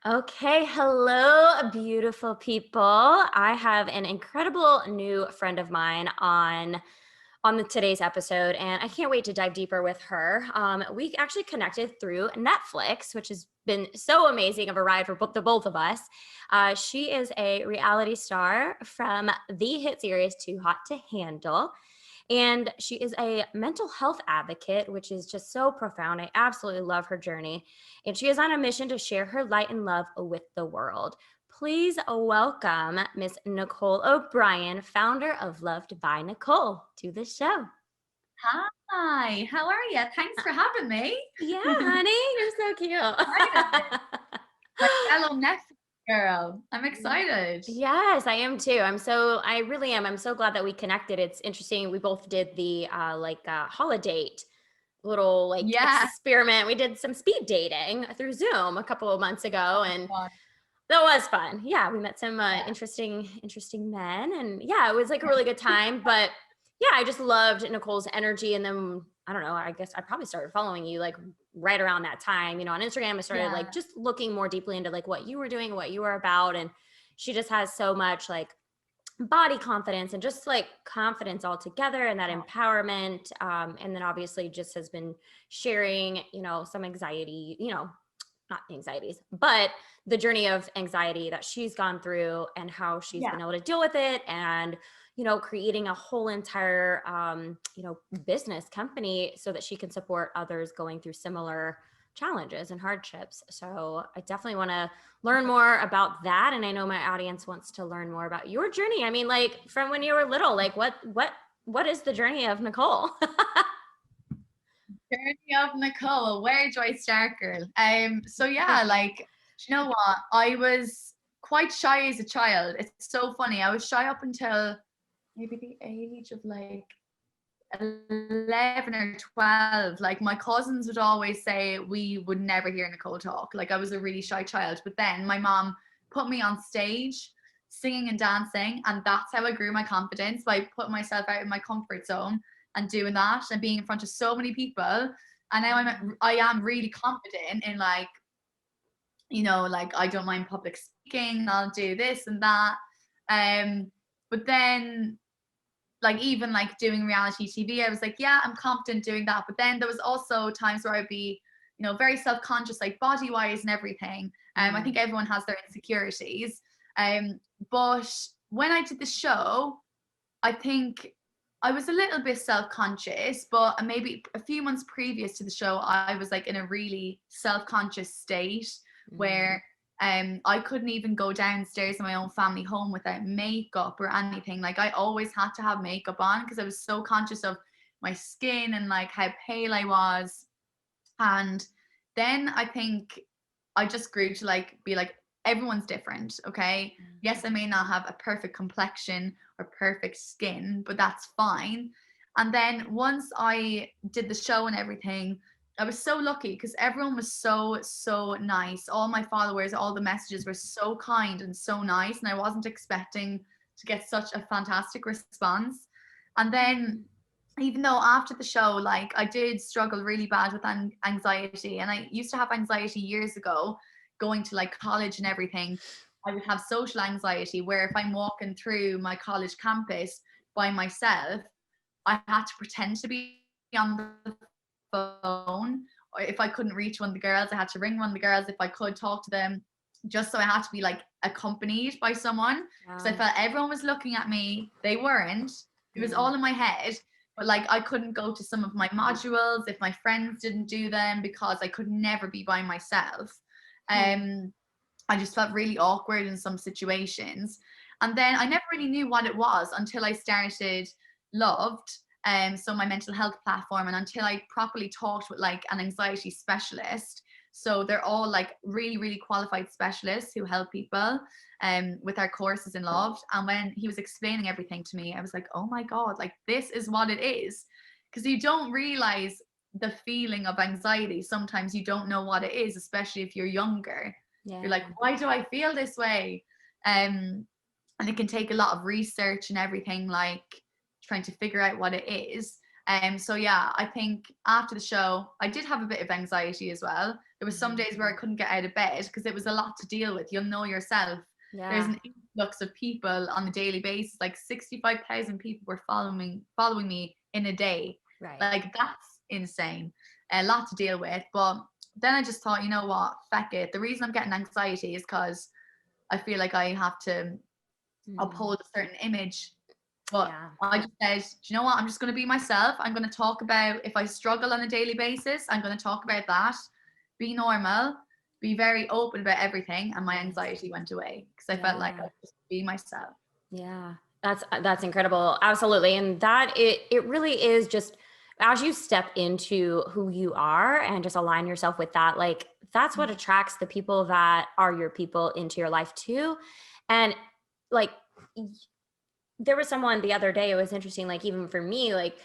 Okay, hello, beautiful people. I have an incredible new friend of mine on today's episode, and I can't wait to dive deeper with her. We actually connected through Netflix, which has been so amazing of a ride for the both of us. She is a reality star from the hit series Too Hot to Handle. And she is a mental health advocate, which is just so profound. I absolutely love her journey. And she is on a mission to share her light and love with the world. Please welcome Miss Nicole O'Brien, founder of Loved by Nicole, to the show. Hi, how are you? Thanks for having me. Yeah, honey, you're so Excited. cute. My fellow Netflix girl. I'm excited. Yes, I am too. I really am. I'm so glad that we connected. It's interesting. We both did the holiday little like Yeah. experiment. We did some speed dating through Zoom a couple of months ago, and Fun. that was fun. Yeah, we met some Yeah. interesting men, and yeah, it was like a really good time. But yeah, I just loved Nicole's energy, and then I don't know. I guess I probably started following you like right around that time. On Instagram, I started Yeah. like just looking more deeply into like what you were doing, what you were about, and she just has so much like body confidence and just like confidence altogether and that empowerment, and then obviously just has been sharing some anxiety, not anxieties, but the journey of anxiety that she's gone through and how she's Yeah. been able to deal with it, and creating a whole entire business company so that she can support others going through similar challenges and hardships. So I definitely want to learn more about that, and I know my audience wants to learn more about your journey. I mean, like from when you were little, like what is the journey of Nicole? Journey of Nicole. Where do I start, girl? So yeah, like, you know what? I was quite shy as a child. It's so funny. I was shy up until maybe the age of like 11 or 12. Like, my cousins would always say we would never hear Nicole talk. Like, I was a really shy child. But then my mom put me on stage singing and dancing, and that's how I grew my confidence, by putting myself out in my comfort zone and doing that and being in front of so many people. And now I am really confident in, like, like, I don't mind public speaking, I'll do this and that. But then, like, even like doing reality TV, I was like, yeah, I'm confident doing that. But then there was also times where I'd be, very self-conscious, like body wise and everything. I think everyone has their insecurities. But when I did the show, I think I was a little bit self-conscious, but maybe a few months previous to the show, I was like in a really self-conscious state where I couldn't even go downstairs in my own family home without makeup or anything. Like, I always had to have makeup on because I was so conscious of my skin and like how pale I was. And then I think I just grew to like be like, everyone's different, okay? Yes, I may not have a perfect complexion or perfect skin, but that's fine. And then once I did the show and everything, I was so lucky because everyone was so nice. All my followers, all the messages were so kind and so nice, and I wasn't expecting to get such a fantastic response. And then, even though after the show, like, I did struggle really bad with anxiety, and I used to have anxiety years ago, going to like college and everything. I would have social anxiety where if I'm walking through my college campus by myself, I had to pretend to be on the phone. Or if I couldn't reach one of the girls, I had to ring one of the girls if I could talk to them, just so I had to be like accompanied by someone, because I felt everyone was looking at me. They weren't. It was all in my head. But like, I couldn't go to some of my modules if my friends didn't do them because I could never be by myself. I just felt really awkward in some situations. And then I never really knew what it was until I started Loved, so my mental health platform, and until I properly talked with like an anxiety specialist. So they're all like really qualified specialists who help people with our courses in Loved. And when he was explaining everything to me, I was like, oh my God, like, this is what it is. Because you don't realize the feeling of anxiety. Sometimes you don't know what it is, especially if you're younger. You're like, why do I feel this way? And it can take a lot of research and everything, like trying to figure out what it is. So yeah, I think after the show, I did have a bit of anxiety as well. There was some days where I couldn't get out of bed because it was a lot to deal with. You'll know yourself. There's Yeah. an influx of people on a daily basis. Like 65,000 people were following me in a day. Right. Like that's insane. A lot to deal with. But then I just thought, you know what? Feck it. The reason I'm getting anxiety is because I feel like I have to uphold a certain image. But Yeah. I just said, do you know what? I'm just going to be myself. I'm going to talk about if I struggle on a daily basis, I'm going to talk about that. Be normal, be very open about everything. And my anxiety went away because I felt like I Yeah. could just be myself. Yeah. That's incredible. Absolutely. And that it really is just as you step into who you are and just align yourself with that, like that's what attracts the people that are your people into your life too. And like there was someone the other day, it was interesting, like even for me, like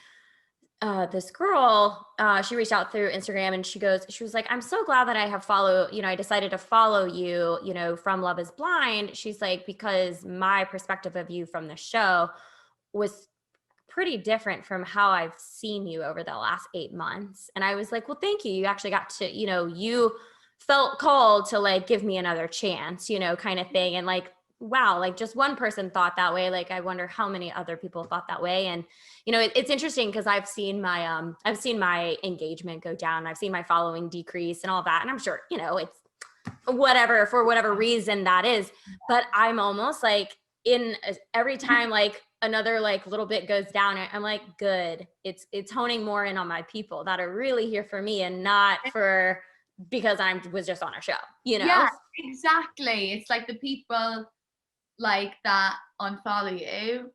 this girl, she reached out through Instagram and she was like, I'm so glad that I decided to follow you, from Love is Blind. She's like, because my perspective of you from the show was pretty different from how I've seen you over the last 8 months. And I was like, well, thank you. You actually got to, you felt called to like give me another chance, kind of thing. And like, wow, like just one person thought that way. Like, I wonder how many other people thought that way. And, it's interesting because I've seen my engagement go down. I've seen my following decrease and all that. And I'm sure, it's whatever, for whatever reason that is. But I'm almost like every time like another like little bit goes down, I'm like, good. It's honing more in on my people that are really here for me and not for because I was just on a show, Yeah, exactly. It's like the people like that unfollow you,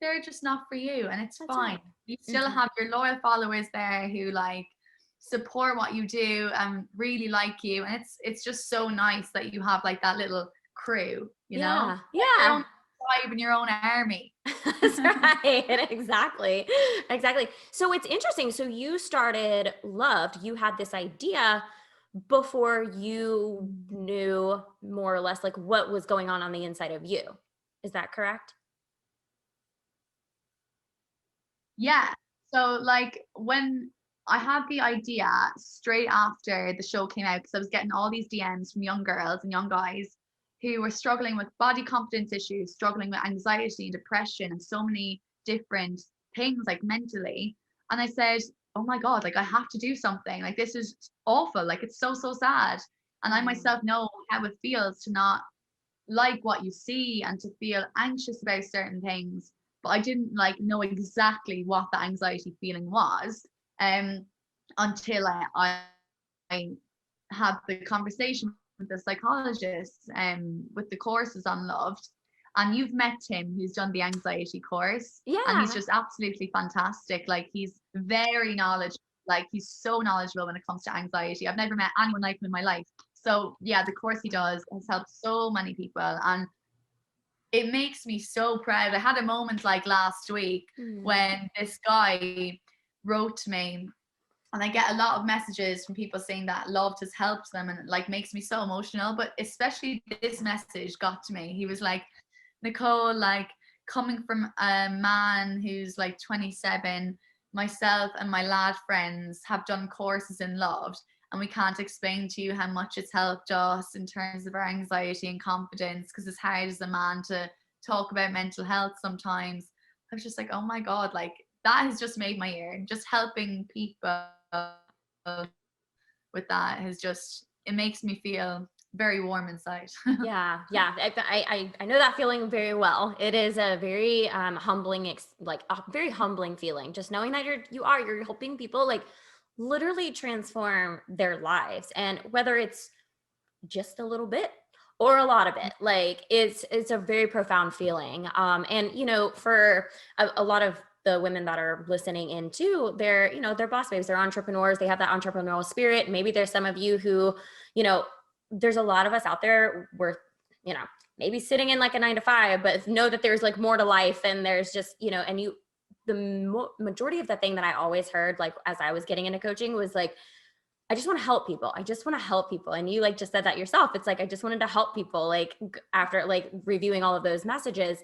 they're just not for you, and it's That's fine. right. You still have your loyal followers there who like support what you do and really like you, and it's just so nice that you have like that little crew, Yeah. like your Yeah. own tribe and your own army. That's right. Exactly. Exactly. So it's interesting. So you started Loved, you had this idea before you knew more or less like what was going on the inside of you. Is that correct? Yeah. So like when I had the idea straight after the show came out, because I was getting all these DMs from young girls and young guys who were struggling with body confidence issues, struggling with anxiety and depression and so many different things like mentally. And I said, oh my God, like I have to do something. Like this is awful. Like it's so, so sad. And I Mm. myself know how it feels to not like what you see and to feel anxious about certain things, but I didn't like know exactly what the anxiety feeling was um until I had the conversation with the psychologist with the courses on Loved. And you've met him, who's done the anxiety course, and he's Yeah. just absolutely fantastic. Like he's very knowledgeable, like he's so knowledgeable when it comes to anxiety. I've never met anyone like him in my life. So yeah, the course he does has helped so many people, and it makes me so proud. I had a moment like last week Mm. when this guy wrote to me, and I get a lot of messages from people saying that Loved has helped them, and it like makes me so emotional. But especially this message got to me. He was like, Nicole, like coming from a man who's like 27, myself and my lad friends have done courses in Loved, and we can't explain to you how much it's helped us in terms of our anxiety and confidence, because it's hard as a man to talk about mental health sometimes. I was just like, oh my God, like that has just made my year. Just helping people with that has just, it makes me feel very warm inside. Yeah, yeah, I know that feeling very well. It is a very humbling, like a very humbling feeling. Just knowing that you're helping people like literally transform their lives, and whether it's just a little bit or a lot of it, like it's a very profound feeling. And for a lot of the women that are listening in too, they're boss babes, they're entrepreneurs, they have that entrepreneurial spirit. Maybe there's some of you who, you know, there's a lot of us out there where, maybe sitting in like a 9 to 5, but know that there's like more to life. And there's just, and the majority of the thing that I always heard, like as I was getting into coaching, was like, I just want to help people. I just want to help people. And you like just said that yourself. It's like, I just wanted to help people, like after like reviewing all of those messages.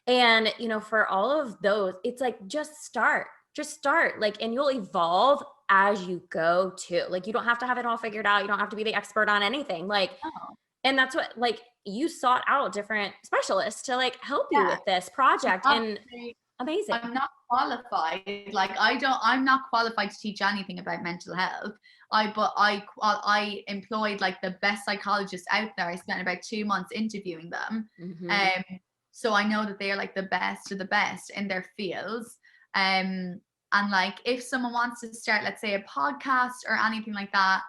And, for all of those, it's like, just start, just start, like, and you'll evolve as you go too. Like, you don't have to have it all figured out. You don't have to be the expert on anything. Like, Oh, and that's what, like, you sought out different specialists to like help you yeah. with this project, and Obviously, amazing. I'm not qualified. Like I'm not qualified to teach anything about mental health. I employed like the best psychologists out there. I spent about 2 months interviewing them. Mm-hmm. Um, so I know that they are like the best of the best in their fields. And like if someone wants to start, let's say, a podcast or anything like that,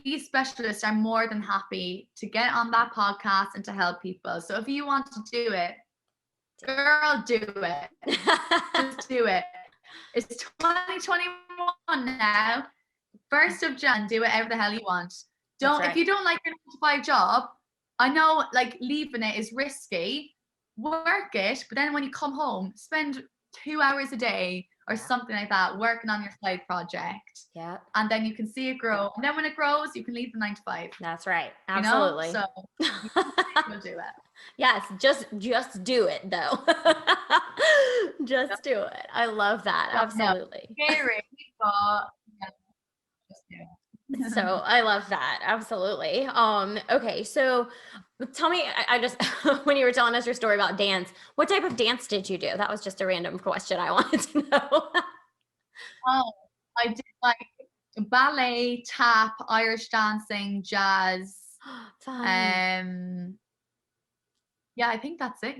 these specialists are more than happy to get on that podcast and to help people. So if you want to do it, girl, do it. Just do it. It's 2021 now. 1st of Jan, do whatever the hell you want. That's If right. you don't like your 9 to 5 job, I know like leaving it is risky. Work it, but then when you come home, spend 2 hours a day or Yeah. something like that working on your side project. Yeah. And then you can see it grow. And then when it grows, you can leave the 9 to 5. That's right. You know? Absolutely. So you'll do it. Yes, just do it though. Just do it. I love that. So, no, Absolutely. scary, but yeah, just do it. So I love that. Absolutely. Okay. So tell me, I just, when you were telling us your story about dance, what type of dance did you do? That was just a random question I wanted to know. Oh, I did like ballet, tap, Irish dancing, jazz. Fun. Um, yeah, I think that's it,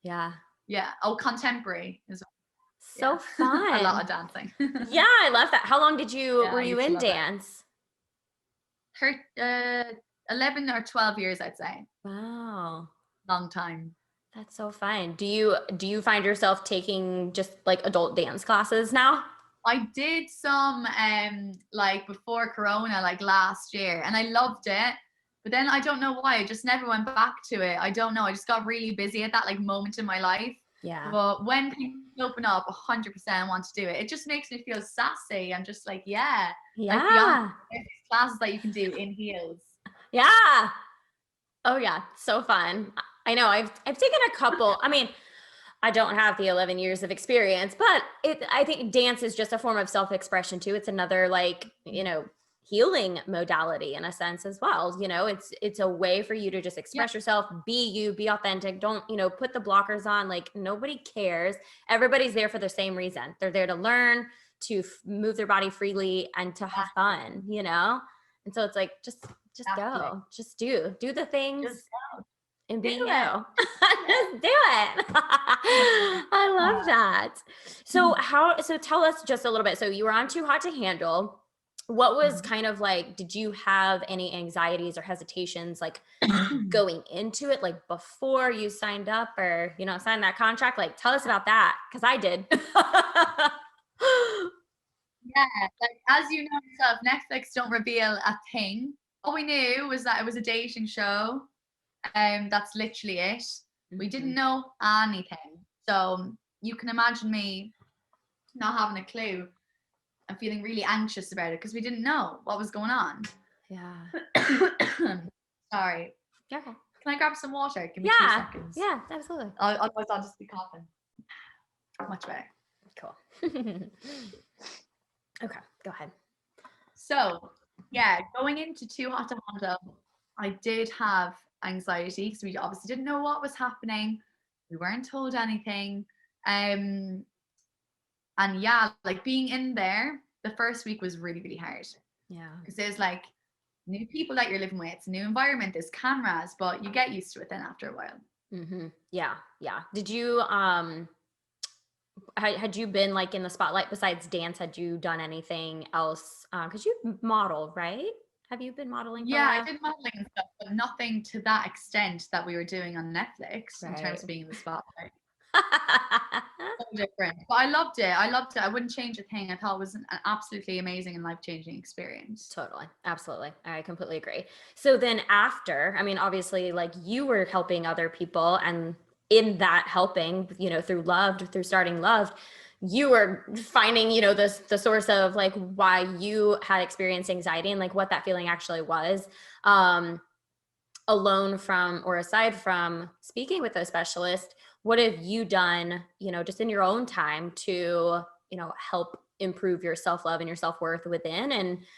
Yeah. Yeah. Oh, contemporary as well. So Yeah. A lot fun. of dancing. Yeah, I love that. How long Yeah, were I you used to in love it. dance? 11 or 12 years, I'd say. Wow. Long time. That's so fun. Do you find yourself taking just like adult dance classes now? I did some like before Corona, like last year, and I loved it. But then I don't know why, I just never went back to it. I don't know. I just got really busy at that like moment in my life. Yeah. But when things open up, 100% want to do it. It just makes me feel sassy. I'm just like, yeah, like Beyonce, Yeah. there's these classes that you can do in heels. Yeah. Oh yeah, so fun. I know I've taken a couple. I mean, I don't have the 11 years of experience, but I think dance is just a form of self-expression too. It's another like, healing modality in a sense as well. It's a way for you to just Yeah, express yourself, be you, be authentic. Don't, put the blockers on. Like, nobody cares. Everybody's there for the same reason. They're there to learn, to move their body freely and to have fun. And so it's like, just exactly. go, just do the things Just and do be you. it. Just do it. I love that. So tell us just a little bit. So you were on Too Hot to Handle. What was kind of like, did you have any anxieties or hesitations like going into it, like before you signed up or, signed that contract? Like, tell us about that. Cause I did. Yeah, like as you know yourself, Netflix don't reveal a thing. All we knew was that it was a dating show. That's literally it. We didn't Mhm. know anything. So you can imagine me not having a clue and feeling really anxious about it because we didn't know what was going on. Yeah. Sorry. Okay. Can I grab some water? Give me 2 Yeah. seconds. Yeah, absolutely. Otherwise, I'll just be coughing. Much better. Cool. Okay, go ahead. So, yeah, going into Too Hot to Handle, I did have anxiety because we obviously didn't know what was happening. We weren't told anything. And yeah, like being in there, the first week was really, really hard Yeah. because there's like new people that you're living with, it's a new environment, there's cameras, but you get used to it then after a while. Mm-hmm. Yeah. Yeah. Did you, had you been like in the spotlight besides dance? Had you done anything else? Cause you model, right? Have you been modeling for a Yeah, I while? did modeling and stuff, but nothing to that extent that we were doing on Netflix in terms Right. of being in the spotlight. So different. But I loved it. I loved it. I wouldn't change a thing. I thought it was an absolutely amazing and life-changing experience. Totally. Absolutely. I completely agree. So then after, I mean, obviously like you were helping other people, and in that helping, through starting Loved, you were finding, the source of like why you had experienced anxiety and like what that feeling actually was. Alone from or aside from speaking with a specialist, what have you done, just in your own time to help improve your self-love and your self-worth within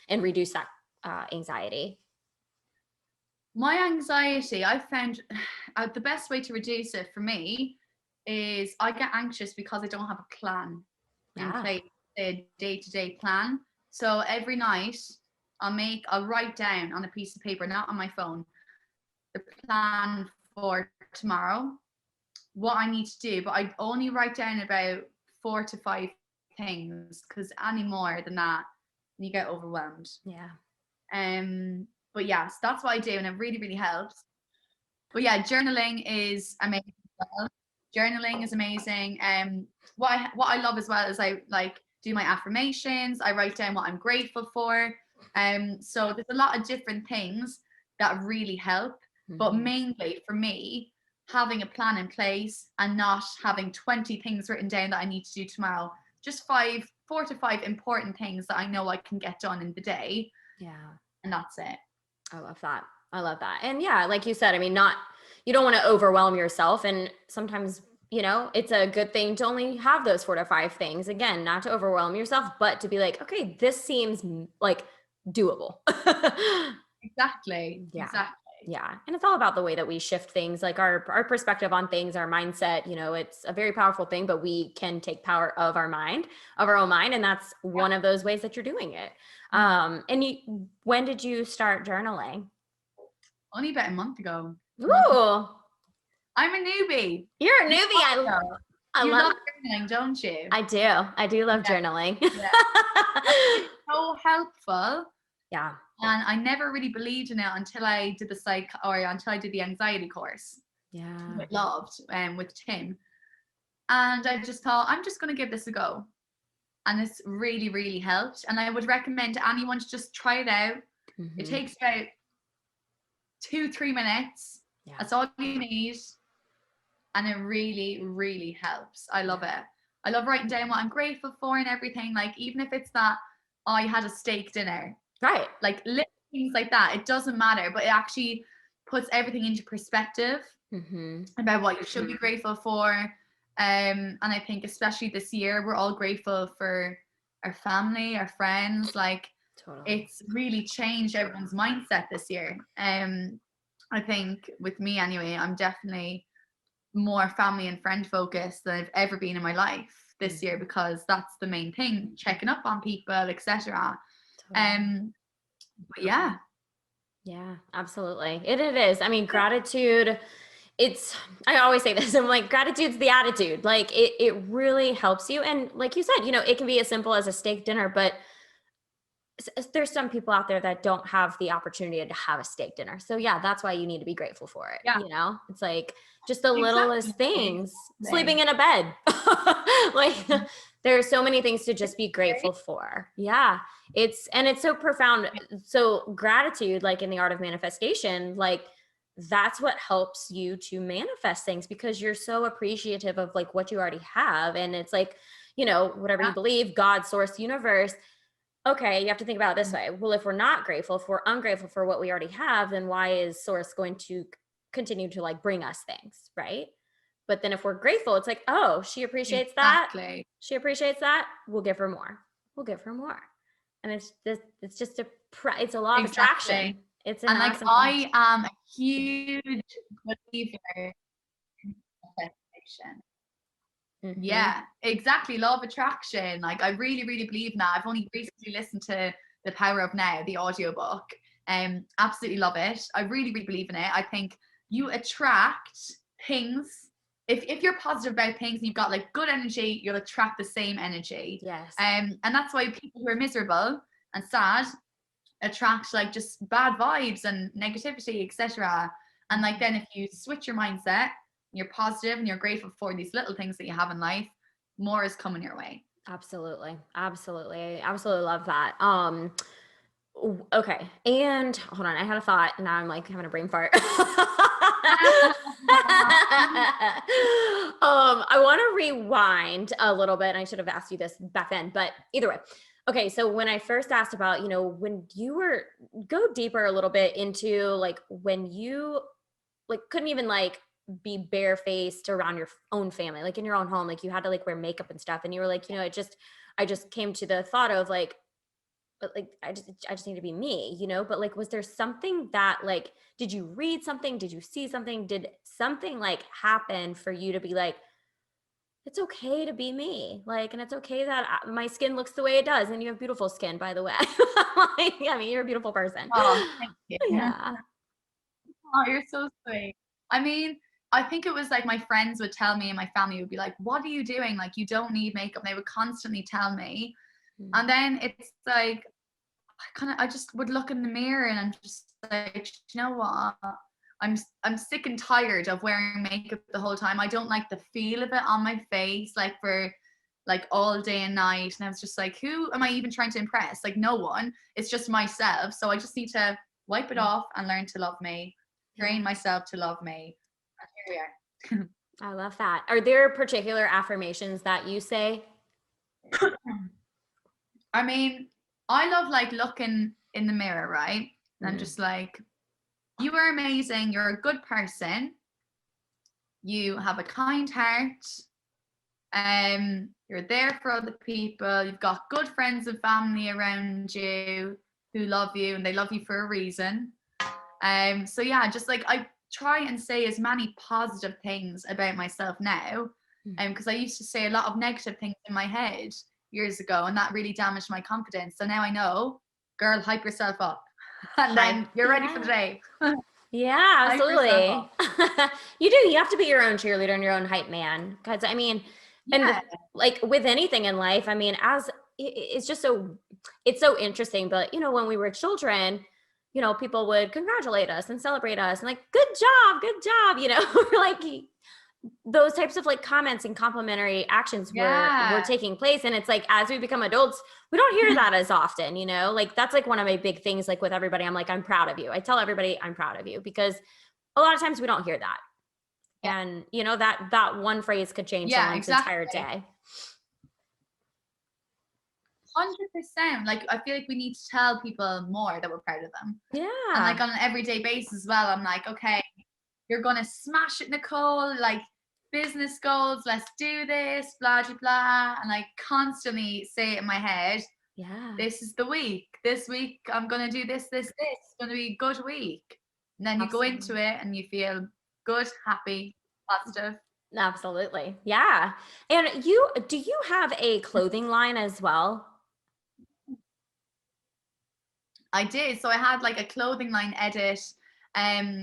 and reduce that anxiety? My anxiety, I found the best way to reduce it for me is I get anxious because I don't have a plan in Yeah. place, a day-to-day plan. So every night I'll write down on a piece of paper, not on my phone, the plan for tomorrow, what I need to do, but I only write down about 4 to 5 things, because any more than that, you get overwhelmed. Yeah. But yes, that's what I do, and it really, really helps. But yeah, journaling is amazing as well. Journaling is amazing. What I love as well is I like do my affirmations. I write down what I'm grateful for. So there's a lot of different things that really help. But mainly for me, having a plan in place and not having 20 things written down that I need to do tomorrow. Just 4 to 5 important things that I know I can get done in the day. Yeah. And that's it. I love that. I love that. And yeah, like you said, I mean, you don't want to overwhelm yourself. And sometimes, it's a good thing to only have those 4 to 5 things. Again, not to overwhelm yourself, but to be like, okay, this seems like doable. Exactly. Yeah. Exactly. Yeah. And it's all about the way that we shift things, like our perspective on things, our mindset, it's a very powerful thing, but we can take power of our own mind. And that's one of those ways that you're doing it. And when did you start journaling? Only about a month ago. Ooh, I'm a newbie. you're a newbie. I You love journaling, don't you? I do. I do love journaling. Yeah. It's so helpful. Yeah. And I never really believed in it until I did until I did the anxiety course. Yeah. With with Tim. And I just thought, I'm just going to give this a go. And it's really, really helped. And I would recommend to anyone to just try it out. It takes about 2-3 minutes. Yeah. That's all you need. And it really, really helps. I love it. I love writing down what I'm grateful for and everything. Like, even if it's that I had a steak dinner. Right. Like, little things like that. It doesn't matter, but it actually puts everything into perspective about what you should be grateful for. And I think especially this year, we're all grateful for our family, our friends. Like, it's really changed everyone's mindset this year. I think with me anyway, I'm definitely more family and friend focused than I've ever been in my life this year, because that's the main thing, checking up on people, etc. But yeah. Yeah, absolutely. It is. I mean, gratitude, I always say this, I'm like, gratitude's the attitude. Like it really helps you. And like you said, it can be as simple as a steak dinner, but there's some people out there that don't have the opportunity to have a steak dinner. So yeah, that's why you need to be grateful for it. Yeah. It's like just the littlest things, sleeping in a bed. Like there are so many things to just be grateful for. Yeah. It's so profound. So gratitude, like in the art of manifestation, like that's what helps you to manifest things, because you're so appreciative of like what you already have. And it's like, whatever you believe, God, source, universe. Okay, you have to think about it this way. Well, if we're not grateful, if we're ungrateful for what we already have, then why is source going to continue to like bring us things, right? But then if we're grateful, it's like, oh, she appreciates that. She appreciates that. We'll give her more. We'll give her more. And it's just it's a law of attraction. It's an awesome I am a huge believer in manifestation. Yeah, exactly. Law of attraction. Like, I really, really believe in that. I've only recently listened to The Power of Now, the audiobook. Absolutely love it. I really, really believe in it. I think you attract things. If you're positive about things and you've got like good energy, you'll attract the same energy. Yes. And that's why people who are miserable and sad attract like just bad vibes and negativity, etc. And like then if you switch your mindset, you're positive and you're grateful for these little things that you have in life, more is coming your way. Absolutely. Absolutely. Absolutely love that. Okay. And hold on, I had a thought and now I'm like having a brain fart. I want to rewind a little bit. And I should have asked you this back then, but either way. Okay. So when I first asked about, when you go deeper a little bit into like when you like couldn't even like be barefaced around your own family, like in your own home, like you had to like wear makeup and stuff. And you were like, I just came to the thought of like, but like I just need to be me, you know? But like, was there something that like, did you read something? Did you see something? Did something like happen for you to be like, it's okay to be me, like, and it's okay that my skin looks the way it does, and you have beautiful skin, by the way. Like, I mean, you're a beautiful person. Oh, thank you. Yeah. Oh, you're so sweet. I mean, I think it was like my friends would tell me and my family would be like, "What are you doing? Like, you don't need makeup." They would constantly tell me. Mm. And then it's like I just would look in the mirror and I'm just like, you know what? I'm sick and tired of wearing makeup the whole time. I don't like the feel of it on my face, like for like all day and night. And I was just like, who am I even trying to impress? Like no one. It's just myself. So I just need to wipe it off and learn to love me, train Yeah. myself to love me. And here we are. I love that. Are there particular affirmations that you say? I mean, I love like looking in the mirror, right? And I'm Mm. just like, you are amazing. You're a good person. You have a kind heart. You're there for other people. You've got good friends and family around you who love you and they love you for a reason. So yeah, just like I try and say as many positive things about myself now. Because I used to say a lot of negative things in my head years ago, and that really damaged my confidence. So now I know, girl, hype yourself up. And then you're ready for the Yeah. day. Yeah, Hype yourself absolutely. up. You do. You have to be your own cheerleader and your own hype man. Because I mean, and Yeah. like with anything in life, I mean, it's just it's so interesting. But you know, when we were children, you know, people would congratulate us and celebrate us and like, good job, you know, like those types of like comments and complimentary actions were Yeah. taking place. And it's like as we become adults, we don't hear that as often, you know, like that's like one of my big things, like with everybody. I'm like, I'm proud of you. I tell everybody I'm proud of you because a lot of times we don't hear that. Yeah. And you know, that one phrase could change Yeah, someone's entire exactly. day. 100%. Like I feel like we need to tell people more that we're proud of them. And like Yeah. on an everyday basis as well, I'm like, okay, you're gonna smash it, Nicole. Like business goals, let's do this, blah blah blah. And like constantly say it in my head, Yeah. this is the week. This week I'm gonna do this. It's gonna be a good week. And then you go into Absolutely. it and you feel good, happy, positive. Absolutely. Yeah. And do you have a clothing line as well? I did. So I had like a clothing line edit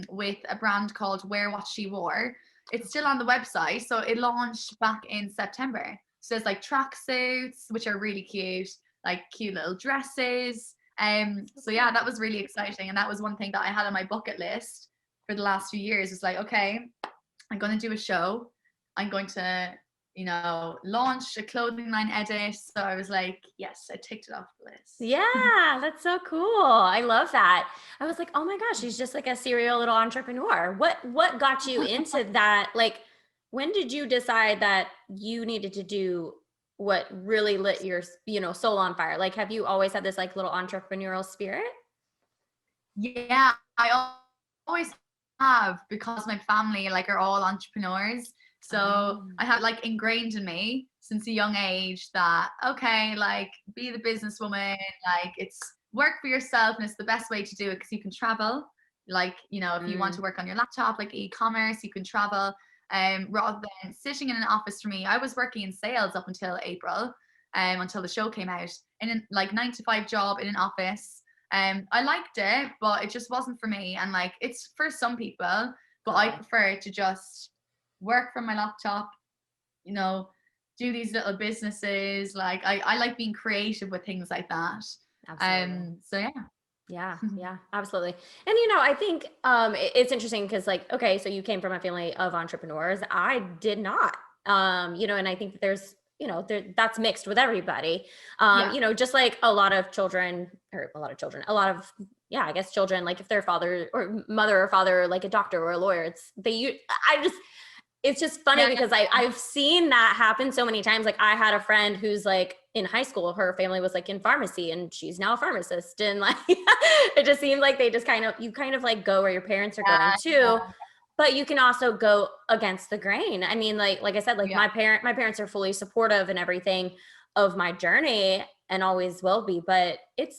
with a brand called Wear What She Wore. It's still on the website. So it launched back in September. So there's like tracksuits, which are really cute, like cute little dresses. So yeah, that was really exciting. And that was one thing that I had on my bucket list for the last few years. It's like, okay, I'm gonna do a show. I'm going to, launch a clothing line edit. So I was like, yes, I ticked it off the list. Yeah, that's so cool. I love that. I was like, "Oh my gosh, she's just like a serial little entrepreneur." What got you into that? Like, when did you decide that you needed to do what really lit your, soul on fire? Like, have you always had this like little entrepreneurial spirit? Yeah, always have because my family like are all entrepreneurs. So Oh, I had like ingrained in me since a young age that okay, like be the businesswoman, like it's work for yourself and it's the best way to do it because you can travel. Like, if you want mm, to work on your laptop, like e-commerce, you can travel. Rather than sitting in an office for me, I was working in sales up until April, until the show came out in a like 9 to 5 job in an office. I liked it, but it just wasn't for me. And like it's for some people, but I totally. prefer to just work from my laptop, you know, do these little businesses. Like I like being creative with things like that. Absolutely. So yeah. Yeah, yeah, absolutely. And I think it's interesting because like, okay, so you came from a family of entrepreneurs. I did not. And I think that there's, that's mixed with everybody. Yeah. Just like a lot of children, a lot of, yeah, I guess children, like if their father or mother or father, like a doctor or a lawyer, it's just funny Yeah. because I've seen that happen so many times. Like I had a friend who's like in high school, her family was like in pharmacy and she's now a pharmacist. And like, it just seemed like you kind of like go where your parents are going Yeah. too, but you can also go against the grain. I mean, like I said, like Yeah. my parents are fully supportive and everything. of my journey and always will be. But it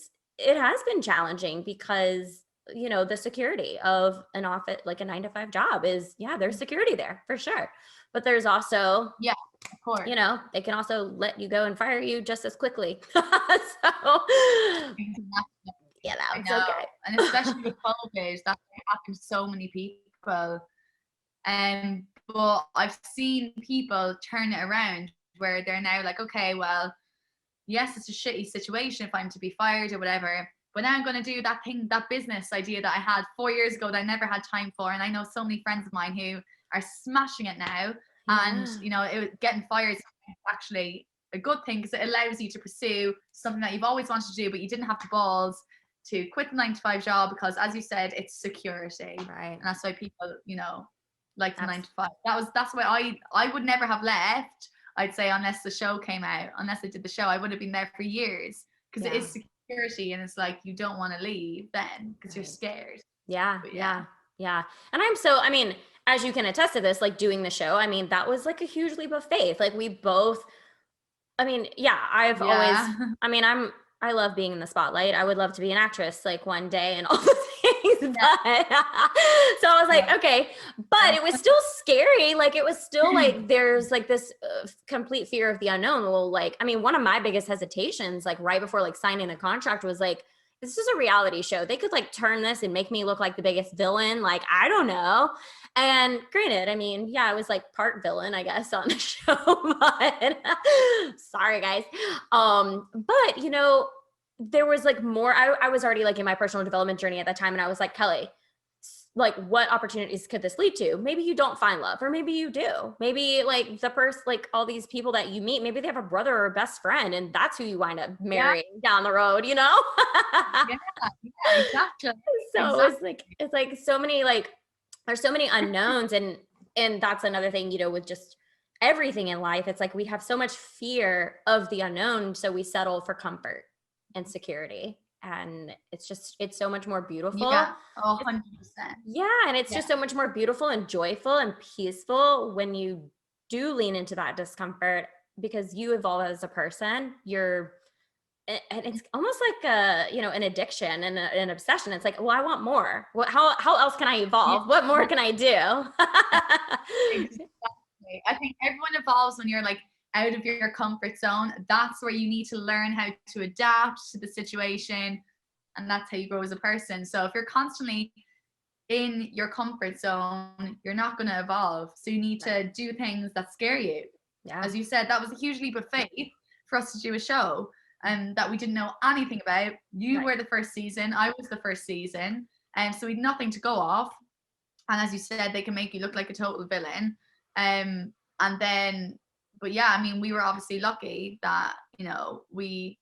has been challenging because, you know, the security of an office, like a 9 to 5 job is, yeah, there's security there for sure. But there's also, Yeah, of course. you know, they can also let you go and fire you just as quickly. So yeah, that's okay. And especially with COVID, that happened to so many people. But I've seen people turn it around where they're now like, okay, well, yes, it's a shitty situation if I'm to be fired or whatever, but now I'm going to do that thing, that business idea that I had 4 years ago that I never had time for. And I know so many friends of mine who are smashing it now. And, you know, getting fired is actually a good thing because it allows you to pursue something that you've always wanted to do, but you didn't have the balls to quit the 9 to 5 job because, as you said, it's security. Right. And that's why people, you know, like the 9 to 5. That's why I would never have left, I'd say, unless the show came out, unless I did the show. I would have been there for years because it is security, and it's like you don't want to leave then because you're scared. Yeah. And I mean, as you can attest to this, like doing the show, I mean, that was like a huge leap of faith. Like we both, I mean, I've always, I mean, I love being in the spotlight. I would love to be an actress like one day and all the things. But, so I was like, okay, but it was still scary. Like it was still like, there's like this complete fear of the unknown. Well, like, I mean, one of my biggest hesitations, like right before like signing the contract was like, this is a reality show. They could like turn this and make me look like the biggest villain. Like, I don't know. And granted, I mean, yeah, I was like part villain, I guess, on the show, but sorry guys. But you know, there was like more, I was already like in my personal development journey at that time. And I was like, Kelly, like what opportunities could this lead to? Maybe you don't find love, or maybe you do. Maybe like the person, like all these people that you meet, maybe they have a brother or a best friend, and that's who you wind up marrying down the road, you know? Exactly. So it's like so many, like there's so many unknowns, and that's another thing, you know, with just everything in life. It's like we have so much fear of the unknown, so we settle for comfort and security. And it's so much more beautiful. Yeah, 100%. Yeah, and it's just so much more beautiful and joyful and peaceful when you do lean into that discomfort, because you evolve as a person. And it's almost like an addiction and an obsession. It's like, well, I want more. How else can I evolve? What more can I do? Exactly. I think everyone evolves when you're like out of your comfort zone. That's where you need to learn how to adapt to the situation, and that's how you grow as a person. So if you're constantly in your comfort zone, you're not going to evolve. So you need to do things that scare you. As you said, that was a huge leap of faith for us to do a show that we didn't know anything about. You were the first season, I was the first season, and so we had nothing to go off. And as you said, they can make you look like a total villain. And then, but yeah, I mean, we were obviously lucky that, you know, we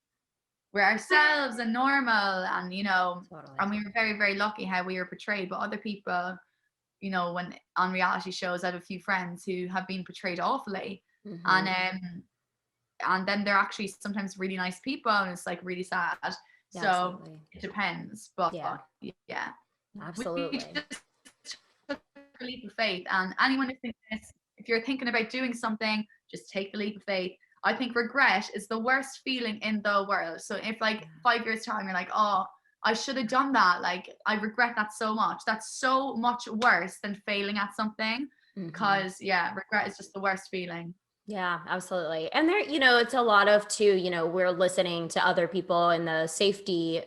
were ourselves and normal, and, you know, and we were very, very lucky how we were portrayed. But other people, you know, when on reality shows, I have a few friends who have been portrayed awfully. And then they're actually sometimes really nice people, and it's like really sad. So absolutely. It depends. But yeah, absolutely. We just took a leap of faith. And anyone who thinks this, if you're thinking about doing something, just take the leap of faith. I think regret is the worst feeling in the world. So if like 5 years time, you're like, oh, I should have done that. Like, I regret that so much. That's so much worse than failing at something. Because regret is just the worst feeling. Yeah, absolutely. And there, you know, it's a lot of too, you know, we're listening to other people and the safety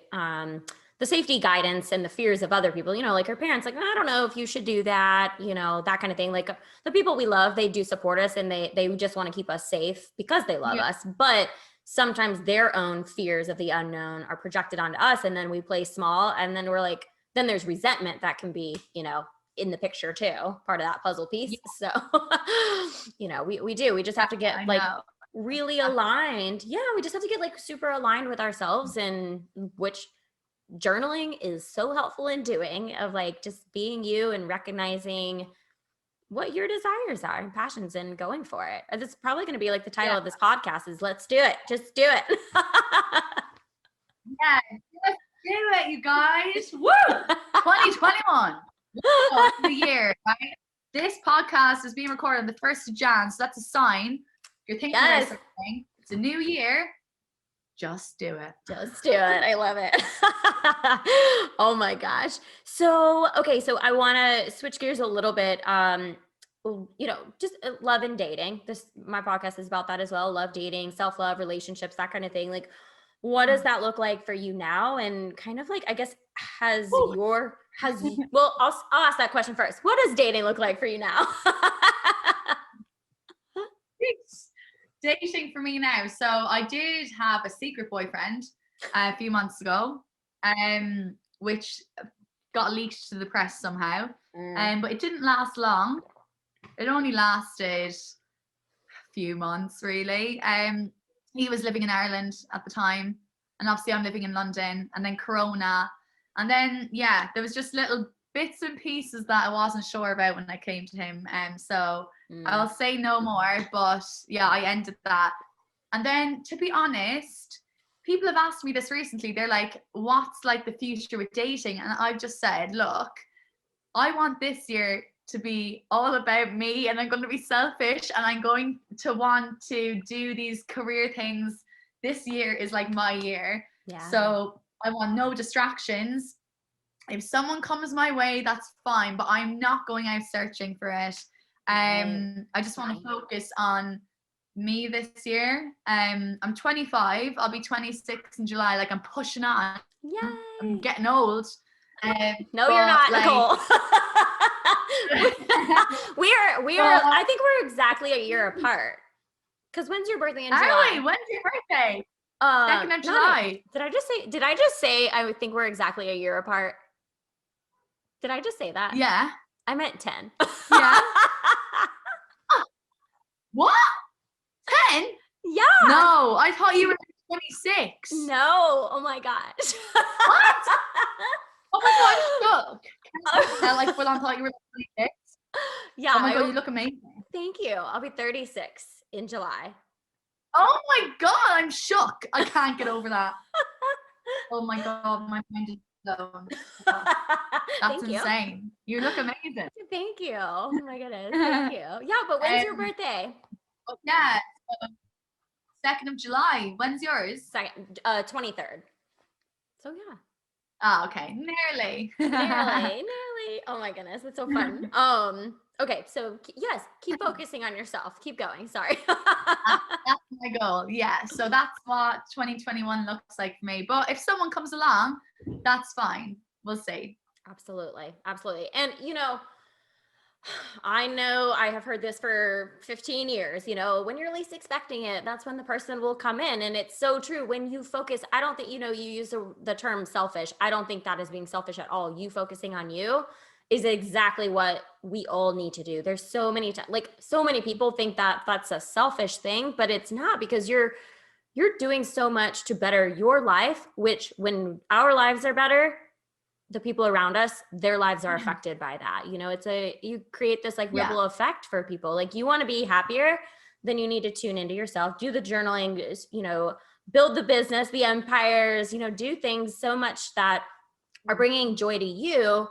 guidance and the fears of other people, you know, like our parents, like, I don't know if you should do that, you know, that kind of thing. Like the people we love, they do support us, and they just want to keep us safe because they love us. But sometimes their own fears of the unknown are projected onto us, and then we play small, and then we're like, then there's resentment that can be, you know, in the picture too, part of that puzzle piece. So, you know, we just have to get like really aligned. Yeah. We just have to get like super aligned with ourselves, and which journaling is so helpful in doing, of like just being you and recognizing what your desires are and passions and going for it. And it's probably going to be like the title of this podcast is Let's Do It. Just do it. Yeah. Let's do it, you guys. Woo! 2021. The year, right? This podcast is being recorded on the 1st of Jan, so that's a sign. You're thinking about something. It's a new year. Just do it. Just do it. I love it. Oh my gosh. So, okay. So I want to switch gears a little bit. Just love and dating. My podcast is about that as well. Love, dating, self-love, relationships, that kind of thing. Like, what does that look like for you now? And kind of like, I guess, well, I'll ask that question first. What does dating look like for you now? Dating for me now. So I did have a secret boyfriend a few months ago, which got leaked to the press somehow. But it didn't last long. It only lasted a few months, really. He was living in Ireland at the time, and obviously I'm living in London, and then Corona. And then, yeah, there was just little bits and pieces that I wasn't sure about when I came to him. So I'll say no more, but yeah, I ended that. And then, to be honest, people have asked me this recently. They're like, what's like the future with dating? And I've just said, look, I want this year to be all about me, and I'm going to be selfish, and I'm going to want to do these career things. This year is like my year. Yeah. So I want no distractions. If someone comes my way, that's fine, but I'm not going out searching for it. I just want to focus on me this year. I'm 25. I'll be 26 in July. Like, I'm pushing on. Yay. I'm getting old. No, you're not, like, Nicole. I think we're exactly a year apart. Because when's your birthday in July? Really? When's your birthday? 2nd of July. Did I just say I would think we're exactly a year apart? Did I just say that? Yeah. I meant 10. Yeah. What? 10? Yeah. No, I thought you were 26. No. Oh my gosh. What? Oh my God, shook. I like full on thought you were 26. Yeah. Oh my God, you look amazing. Thank you. I'll be 36 in July. Oh my God, I'm shook. I can't get over that. Oh my God, my mind is blown. That's insane. You look amazing. Thank you. Oh my goodness. Thank you. Yeah, but when's your birthday? Oh, yeah. 2nd of July. When's yours? 23rd. So yeah. Oh, okay. Nearly. Nearly. Oh my goodness. That's so fun. Okay. So yes, keep focusing on yourself. Keep going. Sorry. That's my goal. Yeah. So that's what 2021 looks like for me. But if someone comes along, that's fine. We'll see. Absolutely. And I know I have heard this for 15 years, when you're least expecting it, that's when the person will come in. And it's so true. When you focus, I don't think, you use the term selfish. I don't think that is being selfish at all. You focusing on you is exactly what we all need to do. There's so many people think that that's a selfish thing, but it's not, because you're doing so much to better your life, which when our lives are better, the people around us, their lives are affected by that. You create this like ripple effect for people. Like, you want to be happier, then you need to tune into yourself, do the journaling, build the business, the empires, do things so much that are bringing joy to you.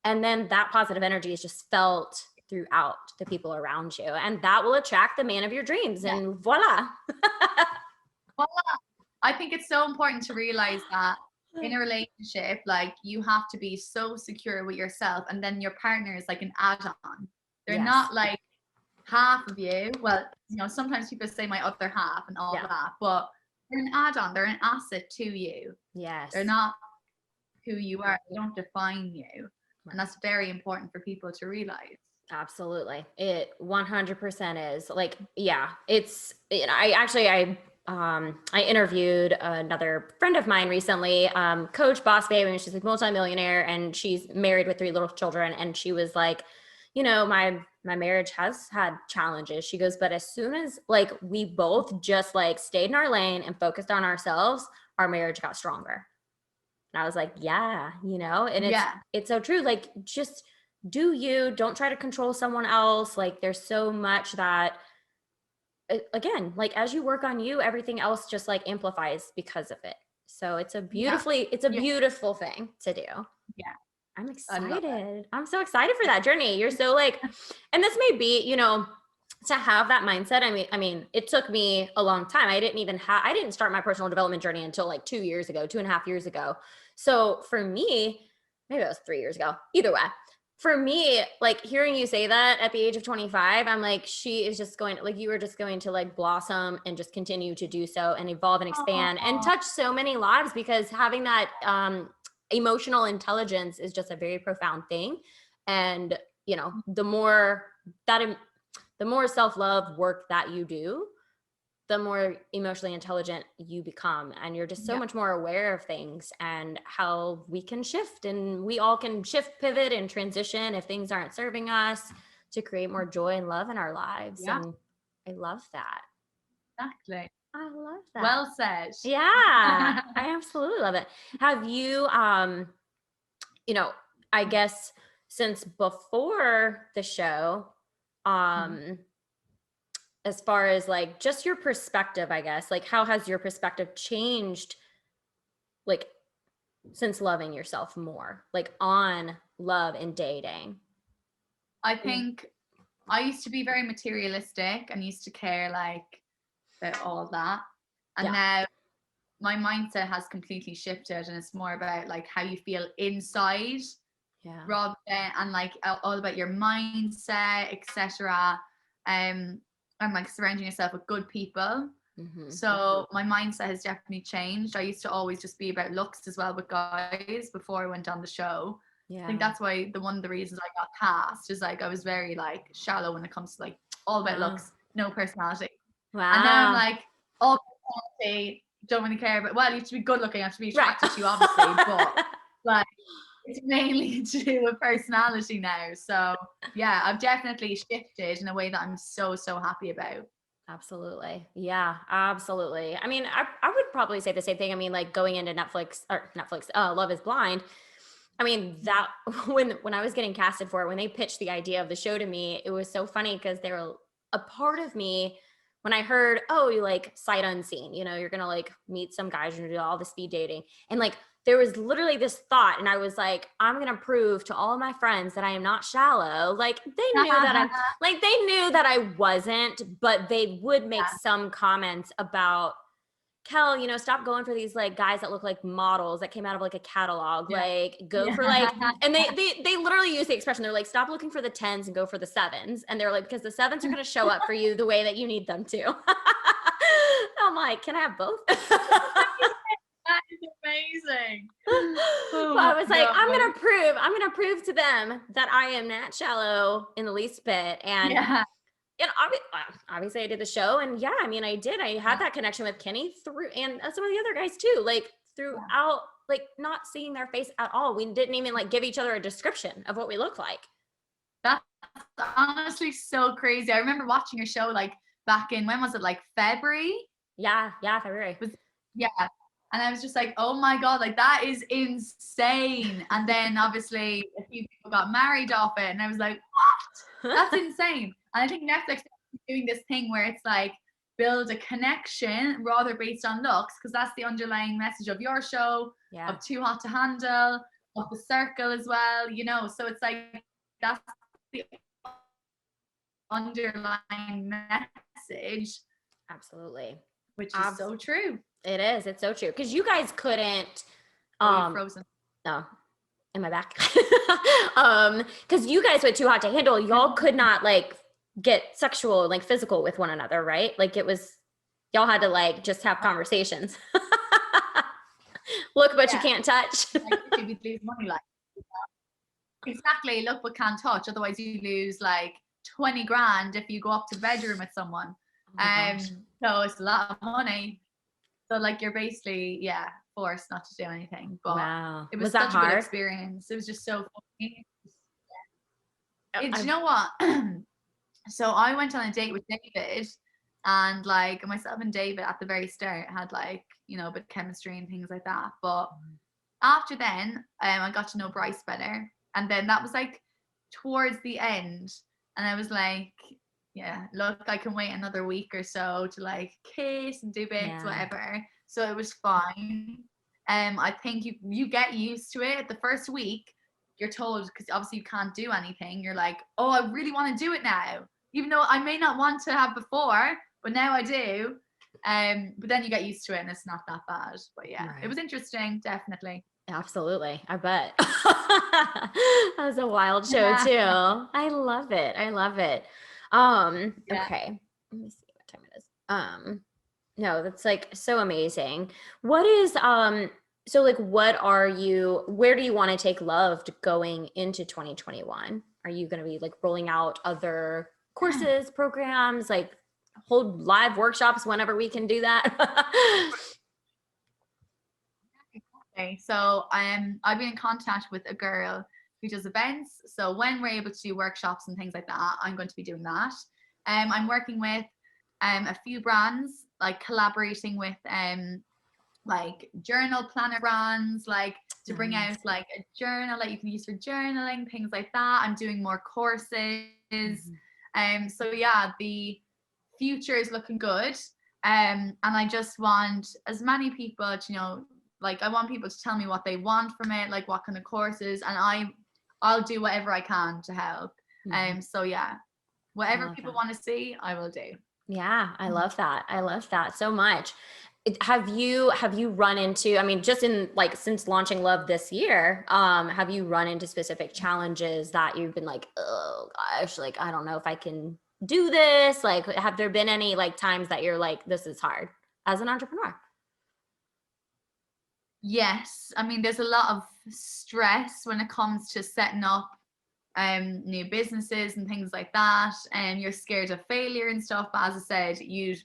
And then that positive energy is just felt throughout the people around you. And that will attract the man of your dreams. Yeah. And voila. Voila. I think it's so important to realize that in a relationship, like, you have to be so secure with yourself, and then your partner is like an add-on. They're not like half of you. Well, sometimes people say my other half and all that, but they're an add-on. They're an asset to you. Yes. They're not who you are. They don't define you. And that's very important for people to realize. Absolutely. It 100% is. Like, yeah, I interviewed another friend of mine recently, Coach Boss Babe, and she's like multimillionaire, and she's married with 3 little children. And she was like, my marriage has had challenges. She goes, but as soon as like we both just like stayed in our lane and focused on ourselves, our marriage got stronger. And I was like, yeah, and it's so true. Like, just do you, don't try to control someone else. Like, there's so much that, again, like, as you work on you, everything else just like amplifies because of it. So it's a beautiful thing to do. Yeah. I'm excited. I'm so excited for that journey. You're so like, and this may be, to have that mindset, it took me a long time. I didn't start my personal development journey until like 2 years ago, 2.5 years ago. So for me, maybe it was 3 years ago, either way. For me, like hearing you say that at the age of 25, I'm like, she is just going, like, you are just going to like blossom and just continue to do so and evolve and expand and Oh, touch so many lives, because having that emotional intelligence is just a very profound thing. And, that the more self-love work that you do, the more emotionally intelligent you become. And you're just so yeah, much more aware of things and how we can shift, and we all can shift, pivot, and transition if things aren't serving us, to create more joy and love in our lives. yeah, And I love that. exactly. I love that. Well said. Yeah, I absolutely love it. Have you, you know, I guess since before the show, Mhm. um, as far as like just your perspective, I guess, like how has your perspective changed, like since loving yourself more, like on love and dating? I Mm. think I used to be very materialistic and used to care like about all that. And Yeah. now my mindset has completely shifted and it's more about like how you feel inside Yeah. rather than and like all about your mindset, etc. And like surrounding yourself with good people. Hmm. So my mindset has definitely changed. I used to always just be about looks as well with guys before I went on the show. I think Yeah. that's why one of the reasons I got cast is like I was very like shallow when it comes to like all about Wow. looks, no personality. And now I'm Wow. like all personality, don't really care. But well, you have to be good looking, I have to be Right. attracted to you, obviously. But like it's mainly to do with personality now. So yeah, I've definitely shifted in a way that I'm so happy about. Absolutely. Yeah, absolutely. I would probably say the same thing. Like going into Love is Blind. That when I was getting casted for it, when they pitched the idea of the show to me, it was so funny because they were a part of me. When I heard, oh, you like sight unseen, you're gonna like meet some guys, you're gonna do all the speed dating. And like there was literally this thought, and I was like, I'm gonna prove to all of my friends that I am not shallow. Like they knew that I wasn't, but they would make Yeah, some comments about, Kel, stop going for these like guys that look like models that came out of like a catalog. yeah, Like go for like, yeah. and they literally use the expression. They're like, stop looking for the tens and go for the sevens. And they're like, because the sevens are going to show up for you the way that you need them to. I'm like, can I have both? That is amazing. But Oh I my was like, god. I'm gonna prove to them that I am not shallow in the least bit. And Yeah. obviously I did the show, and yeah, I did. I had that connection with Kenny through, and some of the other guys too, like Yeah. throughout, like not seeing their face at all. We didn't even like give each other a description of what we look like. That's honestly so crazy. I remember watching your show like back in when was it like February? Yeah, yeah, February. Was yeah. And I was just like, oh my God, like that is insane. And then obviously a few people got married off it. And I was like, what? That's insane. And I think Netflix is doing this thing where it's like build a connection rather based on looks, because that's the underlying message of your show, Yeah, of Too Hot to Handle, of The Circle as well, So it's like that's the underlying message, absolutely. which is Abs- so true. it is. It's so true. Because you guys couldn't. Oh, you're Um. frozen. No. Am I back? Because you guys were Too Hot to Handle. Y'all could not like get sexual, like physical with one another, right? Like it was, y'all had to like just have conversations. Look, but you Yeah, can't touch. like literally we'd lose money like exactly. Look but can't touch. Otherwise, you lose like 20 grand if you go up to the bedroom with someone. Oh my gosh. So it's a lot of money. So like you're basically forced not to do anything. But Wow. it Was was that such a good hard? experience. It was just so funny. Do you I've, know what? So I went on a date with David, and like myself and David at the very start had like a bit of chemistry and things like that. But after then, I got to know Bryce better, and then that was like towards the end, and I was like, yeah, look, I can wait another week or so to like kiss and do bits, yeah. whatever. So it was fine. I think you get used to it. The first week, you're told because obviously you can't do anything. You're like, oh, I really want to do it now. even though I may not want to have before, but now I do. But then you get used to it and it's not that bad. But yeah, it Right. was interesting, definitely. Absolutely. I bet. That was a wild show Yeah. too. I love it. I love it. Yeah. Okay. Let me see what time it is. No, that's like so amazing. What is so like where do you want to take Loved going into 2021? Are you going to be like rolling out other courses, programs, like hold live workshops whenever we can do that? Okay, so I've been in contact with a girl who does events. So when we're able to do workshops and things like that, I'm going to be doing that. I'm working with a few brands, like collaborating with like journal planner brands, like to bring out Nice. like a journal that you can use for journaling, things like that. I'm doing more courses. Mhm. So yeah, the future is looking good. And I just want as many people to, like I want people to tell me what they want from it, like what kind of courses, and I'll do whatever I can to help. Mhm. So yeah, I whatever love people that. want to see, I will do. Yeah, I love that. I love that so much. Have you run into, I mean, just in like since launching Love this year, have you run into specific challenges that you've been like, oh gosh, like I don't know if I can do this? Like, have there been any like times that you're like, this is hard as an entrepreneur? Yes, I mean there's a lot of stress when it comes to setting up new businesses and things like that, and you're scared of failure and stuff. But as I said, you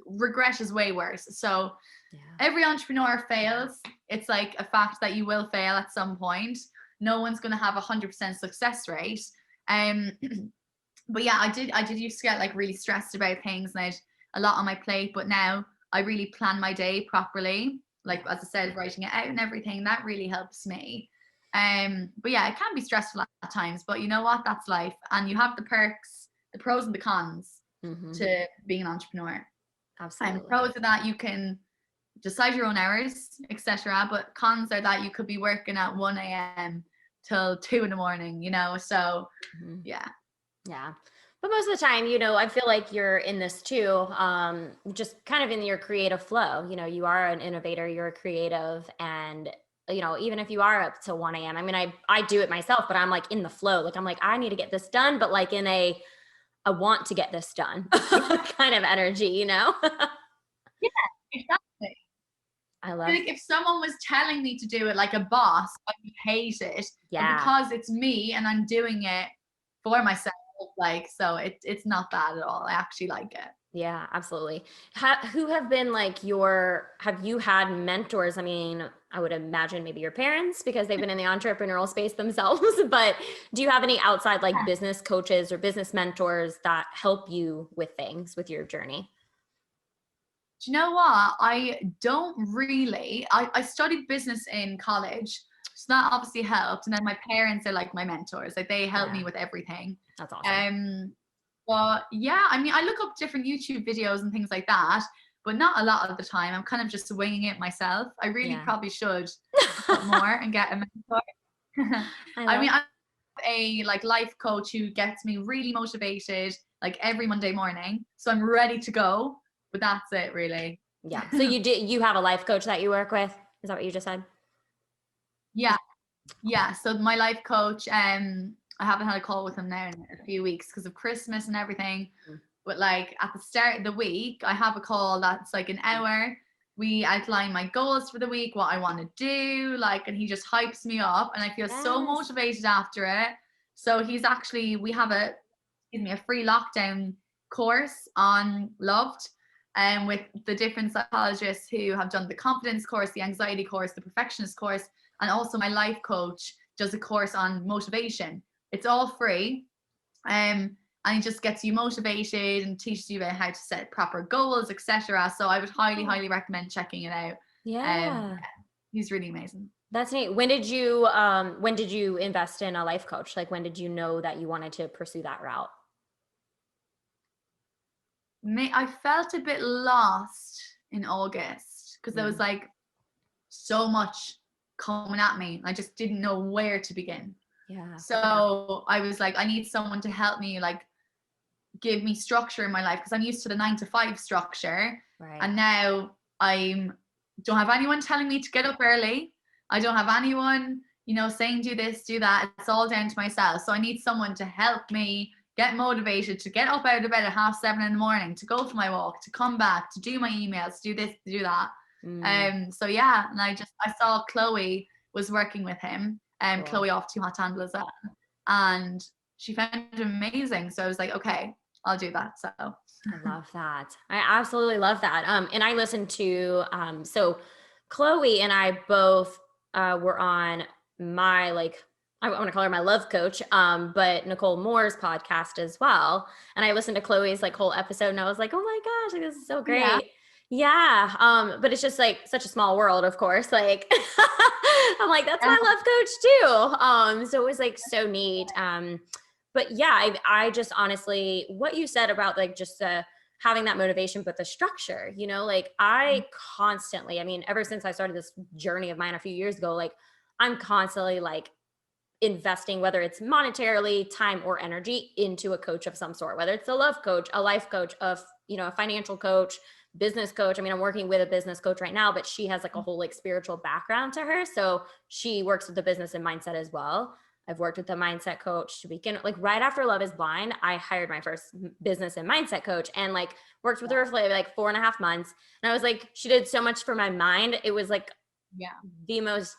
regret is way worse. So Yeah. every entrepreneur fails. It's like a fact that you will fail at some point. No one's going to have 100% success rate. Um, but yeah, I did used to get like really stressed about things and I had a lot on my plate. But now I really plan my day properly. Like Yeah. as I said, writing it out and everything that really helps me. But yeah, it can be stressful at times. But you know what? That's life, and you have the perks, the pros and the cons Hmm. to being an entrepreneur. And Absolutely. pros are that you can decide your own hours, etc. But cons are that you could be working at 1 a.m. till 2 in the morning, So Mhm. yeah. Yeah. But most of the time, I feel like you're in this too, just kind of in your creative flow. You are an innovator, you're a creative, and even if you are up till 1 a.m. I mean, I do it myself, but I'm like in the flow. Like I'm like, I need to get this done, but like in a want to get this done kind of energy. Yeah, exactly. I I feel love, like if someone was telling me to do it like a boss, I would hate it. But yeah. because it's me and I'm doing it for myself, like so it's not bad at all. I actually like it. Yeah, absolutely. Who have been like have you had mentors? I mean, I would imagine maybe your parents because they've been in the entrepreneurial space themselves, but do you have any outside like business coaches or business mentors that help you with things with your journey? Do you know what? I don't really. I studied business in college, so that obviously helped. And then my parents are like my mentors; like they help Yeah, me with everything. that's awesome. Um, but yeah, I mean, I look up different YouTube videos and things like that, but not a lot of the time. I'm kind of just winging it myself. I really Yeah. probably should look up more and get a mentor. I I love mean, I'm a like life coach who gets me really motivated like every Monday morning, so I'm ready to go. But that's it, really. Yeah. So you have a life coach that you work with? Is that what you just said? Yeah, yeah. So my life coach, I haven't had a call with him now in a few weeks because of Christmas and everything. Mm. But like at the start of the week, I have a call that's like an hour. We outline my goals for the week, what I want to do, like, and he just hypes me up, and I feel so Yes. motivated after it. So we have a free lockdown course on Loved, and with the different psychologists who have done the confidence course, the anxiety course, the perfectionist course, and also my life coach does a course on motivation. It's all free. And it just gets you motivated and teaches you about how to set proper goals, etc. So I would highly, Oh, highly recommend checking it out. yeah. Yeah, he's really amazing. That's neat. When did you invest in a life coach? Like when did you know that you wanted to pursue that route? I felt a bit lost in August because there was Mm, like so much coming at me. I just didn't know where to begin. yeah. So I was like, I need someone to help me like give me structure in my life, because I'm used to the 9 to 5 structure. Right. And now I don't have anyone telling me to get up early. I don't have anyone, saying do this, do that. It's all down to myself. So I need someone to help me get motivated to get up out of bed at 7:30 in the morning, to go for my walk, to come back, to do my emails, to do this, to do that. So yeah, and I saw Chloe was working with him, Cool. Chloe off Too Hot to Handle as well, and she found it amazing. So I was like, okay, I'll do that. So I love that. I absolutely love that. And I listened to, so Chloe and I both were on my, like, I want to call her my love coach, but Nicole Moore's podcast as well. And I listened to Chloe's like whole episode and I was like, oh my gosh, like, this is so great. Yeah. Yeah. But it's just like such a small world, of course. Like, I'm like, that's my love coach too. So it was like so neat. But yeah, I just honestly, what you said about like just having that motivation, but the structure, like I constantly, I mean, ever since I started this journey of mine a few years ago, like I'm constantly like investing, whether it's monetarily, time, or energy into a coach of some sort, whether it's a love coach, a life coach, a financial coach, business coach. I mean, I'm working with a business coach right now, but she has like a whole like spiritual background to her. So she works with the business and mindset as well. I've worked with a mindset coach to begin, like right after Love is Blind, I hired my first business and mindset coach and like worked with her for like 4.5 months. And I was like, she did so much for my mind. It was like the most,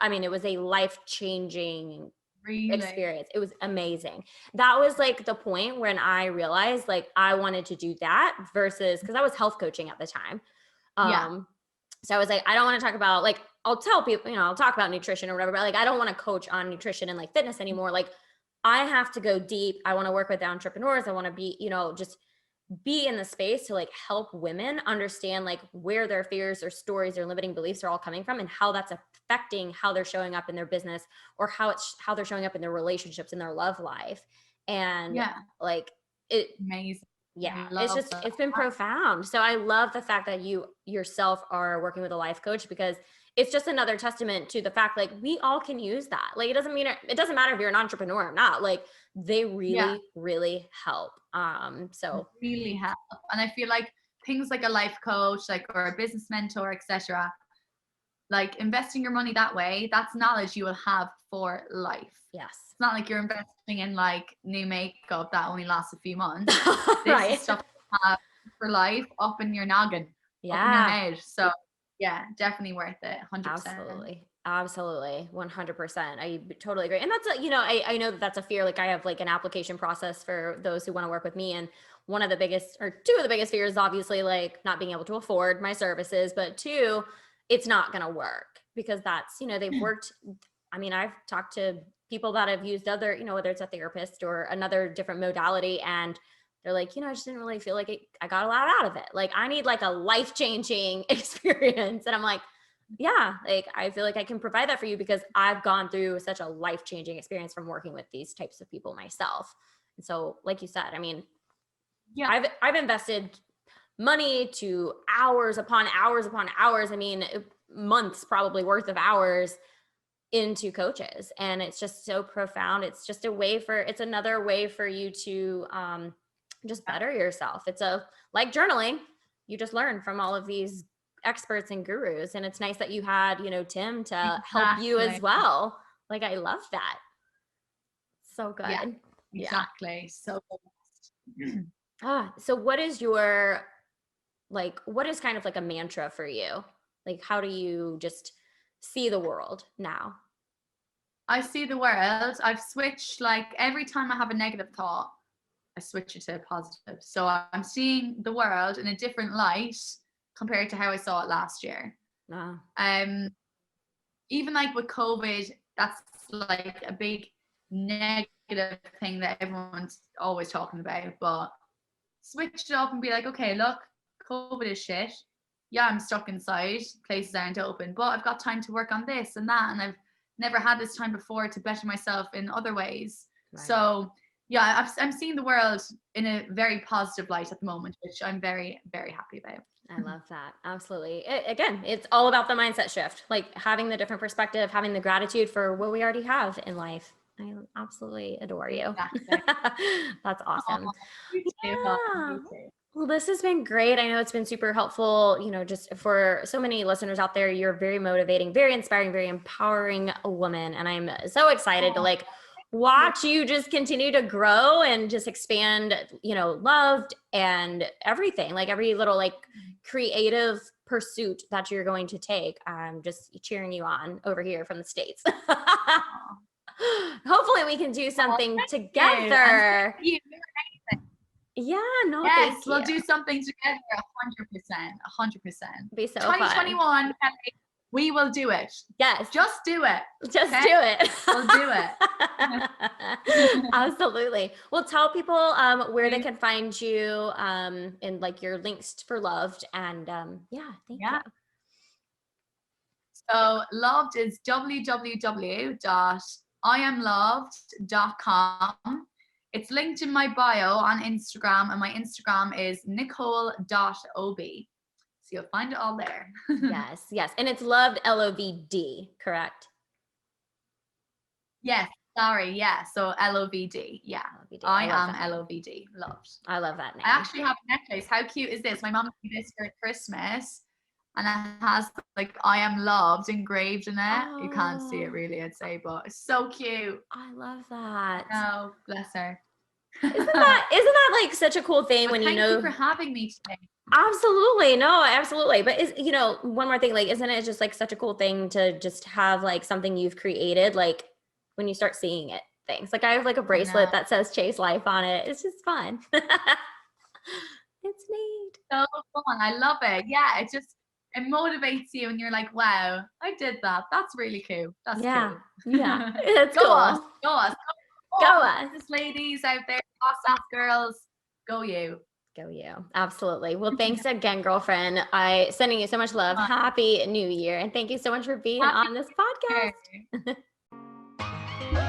I mean, it was a life-changing experience. It was amazing. That was like the point when I realized like I wanted to do that versus, because I was health coaching at the time. So I was like, I don't want to talk about like, I'll tell people, I'll talk about nutrition or whatever, but like, I don't want to coach on nutrition and like fitness anymore. Like I have to go deep. I want to work with entrepreneurs. I want to be, just be in the space to like help women understand like where their fears, their stories, their limiting beliefs are all coming from and how that's affecting how they're showing up in their business or how they're showing up in their relationships in their love life. And like it amazing. Yeah, it's been profound. So I love the fact that you yourself are working with a life coach, because it's just another testament to the fact like we all can use that. Like it doesn't matter if you're an entrepreneur or not. Like they really, really help. So really help. And I feel like things like a life coach, like or a business mentor, etc. Like investing your money that way, that's knowledge you will have for life. Yes. It's not like you're investing in like new makeup that only lasts a few months. Right. This is stuff you have for life up in your noggin, up in your head. So yeah, definitely worth it. 100%. Absolutely. 100%. I totally agree. And that's I know that's a fear. Like I have like an application process for those who want to work with me. And one of the biggest or two of the biggest fears, obviously like not being able to afford my services, but two, it's not going to work because that's, they've worked. I mean, I've talked to people that have used other, whether it's a therapist or another different modality, and they're like, I just didn't really feel like I got a lot out of it. Like I need like a life-changing experience. And I'm like, yeah, like I feel like I can provide that for you because I've gone through such a life-changing experience from working with these types of people myself. And so, like you said, I mean, I've invested money to hours upon hours upon hours. I mean, months probably worth of hours into coaches. And it's just so profound. It's just it's another way for you to just better yourself. It's like journaling. You just learn from all of these experts and gurus. And it's nice that you had, Tim to help you as well. Like, I love that. So good. Yeah, exactly. So good. So what is what is kind of like a mantra for you? Like, how do you just see the world now? I see the world. I've switched, like every time I have a negative thought, I switch it to a positive. So I'm seeing the world in a different light compared to how I saw it last year. Even like with COVID, that's like a big negative thing that everyone's always talking about. But switch it up and be like, okay, look, COVID is shit. Yeah, I'm stuck inside. Places aren't open, but I've got time to work on this and that, and I've never had this time before to better myself in other ways. Right. So yeah, I'm seeing the world in a very positive light at the moment, which I'm very, very happy about. I love that. Absolutely. Again, it's all about the mindset shift, like having the different perspective, having the gratitude for what we already have in life. I absolutely adore you. Exactly. That's Oh, awesome. you too, hon, Yeah. you too. Well, this has been great. I know it's been super helpful, just for so many listeners out there. You're very motivating, very inspiring, very empowering a woman. And I'm so excited to Oh, like you. watch you just continue to grow and just expand, loved and everything, like every little like creative pursuit that you're going to take. I'm just cheering you on over here from the States. Aw. Hopefully we can do Oh, something thank you. And thank together. you. You're amazing. Yeah, no, Yes, thank we'll you. do something together 100%. 100%. Be so fun. 2021, Kelly, we will do it. Yes. Just do it. Just okay? do it. We'll do it. Absolutely. Well, tell people where they can find you and like your links for Loved. And yeah, thank you. Yeah. So Loved is www.iamloved.com. It's linked in my bio on Instagram, and my Instagram is nicole.ob. So you'll find it all there. Yes, yes. And it's Loved, LOVD, correct? Yes, sorry. Yeah. So LOVD. Yeah. LOVD. I love am that. LOVD. Loved. I love that name. I actually have a necklace. How cute is this? My mom gave me this for Christmas, and it has like "I am loved" engraved in it. You can't see it really, I'd say, but it's so cute. I love that. Oh, bless her. Isn't that like such a cool thing But when thank you know? you for having me today. Absolutely. No, absolutely. But one more thing, like, isn't it just like such a cool thing to just have like something you've created, like when you start seeing it, things like I have like a bracelet that says Chase Life on it. It's just fun. It's neat. So fun. I love it. Yeah, it motivates you, and you're like, wow, I did that. That's really cool. That's Yeah. cool. Yeah. It's Go cool. us. Go us. Go us. Business ladies out there, boss ass girls. Go you. Go you. Absolutely. Well, thanks again, girlfriend. I sending you so much love. Happy New Year. And thank you so much for being on this podcast. Year.